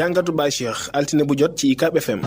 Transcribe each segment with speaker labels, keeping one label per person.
Speaker 1: jàngatu Baye Cheikh altine bu jot ci UCAB FM.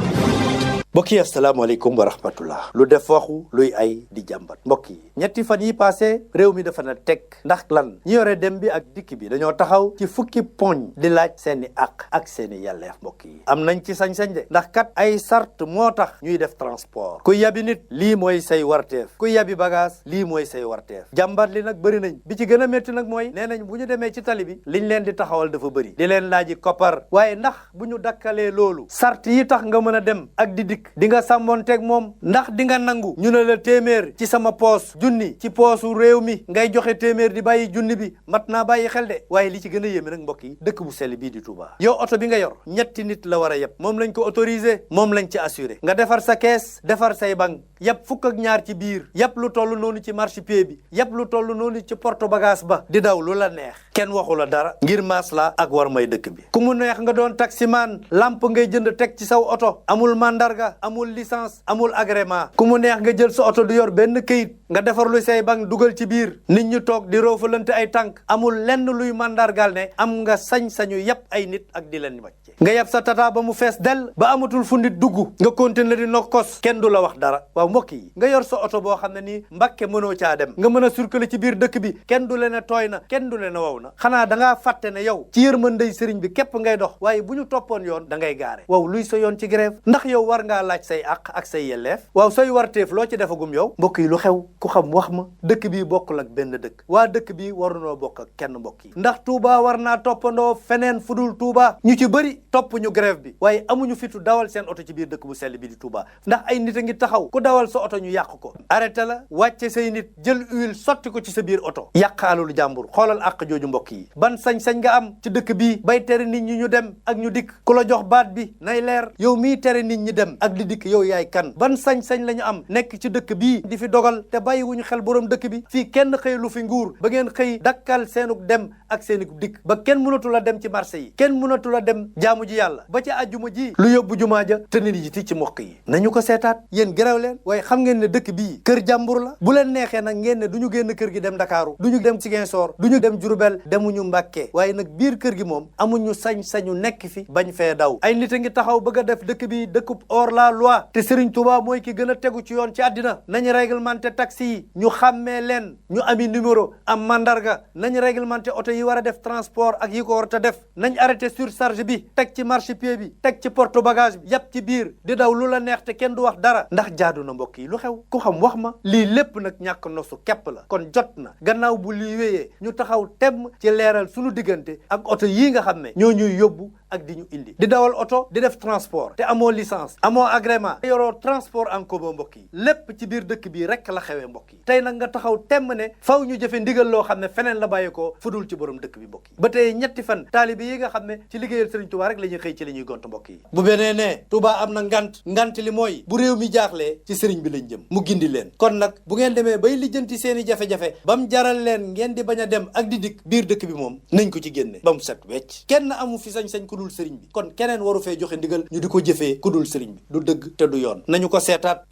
Speaker 2: mbokk yi asalaamaaleykum wa rahmatullah lu def waxu luy ay di jàmbat mbokk yi ñetti fan yi passé réew mi dafa na teg ndax lan ñi yore dem bi ak dikk bi dañoo taxaw ci fukki poñ di laaj seeni àq ak seeni yelleef mbokk yi am nañ ci sañ-sañ de ndax kat ay sart moo tax ñuy def transport ku yabi nit lii mooy say warteef ku yabi bagage lii mooy say warteef jàmbat li nag bëri nañ bi ci gën a métti nag mooy nee nañ bu ñu demee ci tali bi liñ leen di taxawal dafa bëri di leen laaji koppar waaye ndax bu ñu dakkalee loolu sart yi tax nga mën a dem ak di dikk di nga sàmmoonteeg moom ndax di nga nangu ñu ne la téeméer ci sama poos junni ci poosu réew mi ngay joxe téeméer di bàyyi junni bi mat naa bàyyi xel de waaye li ci gën a yéeme nag mbokk yi dëkk bu sell bii di Touba yow oto bi nga yor ñetti nit la war a yeb moom lañ ko autorisé moom lañ ci assuré nga defar sa kees defar say bank yëpp fukk ak ñaar ci biir yëpp lu toll noonu ci marchepied bi yëpp lu toll noonu ci porte bagage ba di daw lu la neex kenn waxu la dara ngir maasla ak war may dëkk bi ku mu neex nga doon taximan lamp ngay jënd teg ci saw oto amul mandarga amul licence amul agrément ku mu neex nga jël sa oto du yor benn këyit nga defar lu say bank dugal ci biir nit ñu toog di roofalante ay tànk amul lenn luy mandargal ne am nga sañ-sañu yëpp ay nit ak di leen wàcce nga yeb sa tata ba mu fees del ba amatul fu nit dugg nga continuer di nokkos kenn du la wax dara waaw mbokk yi nga yor sa oto boo xam ne nii Mbàkke mënoo caa dem nga mën a circuler ci biir dëkk bi kenn du leen a tooy na kenn du leen a wow na xanaa da ngaa fàtte ne yow ci yërmandey sëriñ bi képp ngay dox waaye bu ñu toppoon yoon da ngay gaare waaw luy sa yoon ci grève ndax yow war ngaa laaj say àq ak say yelleef waaw say warteef loo ci defagum yow mbokk yi lu xew ku xam wax ma dëkk bi bokkul ak benn dëkk waa dëkk bi warunoo bokk ak kenn mbokk yi ndax Touba war naa toppandoo feneen fudul Touba ñu ci bëri topp ñu grève bi waaye amuñu fitu dawal seen oto ci biir dëkk bu sell bi di Touba ndax ay nit a ngi taxaw ku dawal sa oto ñu yàq ko arrêté la wàcce say nit jël huile sotti ko ci sa biir oto yàq alalu jàmbur xoolal àq jooju mbokk yi ban sañ-sañ nga am ci dëkk bii bay tere nit ñi ñu dem ak ñu dikk ku la jox baat bi nay leer yow miy tere nit ñi dem ak di dikk yow yaay kan ban sañ-sañ la ñu am nekk ci dëkk bii di fi dogal te bàyyiwuñu xel borom dëkk bi fii kenn xëy lu fi nguur ba ngeen xëy dakkal seenuk dem ak seenuk dikk ba kenn mënatu la dem ci marché yi kenn mënatu la dem jaamu ji yàlla ba ci àjjuma ji lu yóbbu jumaa ja te nit yi ti ci mokk yi nañu ko seetaat yéen gërëw leen waaye xam ngeen ne dëkk bii kër jàmbur la bu leen neexee nag ngeen ne du ñu génn kër gi dem Ndakaaru du ñu dem Ziguinchor du ñu dem Diourbel demuñu Mbàkke waaye nag biir kër gi moom amuñu sañ-sañu nekk fi bañ fee daw ay nit a ngi taxaw bëgg a def dëkk bi dëkkub hors la loi te Serigne Touba mooy ki gën a tegu ci yoon ci àddina nañu réglementé taxi yi ñu xàmmee leen ñu ami numéro am mandarga nañu réglementé oto yi war a def transport ak yi ko war a def nañ arrêté surcharge bi teg ci marchepied bi teg ci porte bagage bi yàpp ci biir di daw lu la neex te kenn du wax dara ndax jaadu na mbokk yi lu xew ku xam wax ma lii lépp nag ñàkk nosu képp la kon jot na gannaaw bu lii wéyee ñu taxaw temm ci leeral suñu diggante ak oto yii nga xam ne ñoo ñuy yóbbu ak di ñu indi di dawal oto di def transport te amoo licence amoo agrément yoroo transport en commun mbokk yi lépp ci biir dëkk bii rek la xewee mbokk yi tey nag nga taxaw temm ne faw ñu jëfe ndigal loo xam ne feneen la bàyyi ko fudul ci borom dëkk bi mbokk yi ba tey ñetti fan taalibe yi nga xam ne ci liggéeyal Serigne Touba rek la ñuy xëy ci la ñuy gont mbokk yi bu benee ne Touba am na ngant li mooy bu réew mi jaaxlee ci Serigne bi lañ jëm mu gindi leen kon nag bu ngeen demee bay lijjanti seeni jafe-jafe ba mu jaral leen ngeen di bañ a dem ak di dikk biir dëkk bi moom nañ ko ci génne ba mu set wecc kenn amu fi sañ-sañ ku dul Serigne bi kon keneen waru fee joxe ndigal ñu di ko jëfee ku dul Serigne bi du dëgg te du yoon nañu ko seetaat.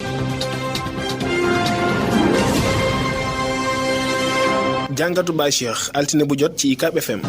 Speaker 1: jàngatu Baye Cheikh altine bu jot ci UCAB FM.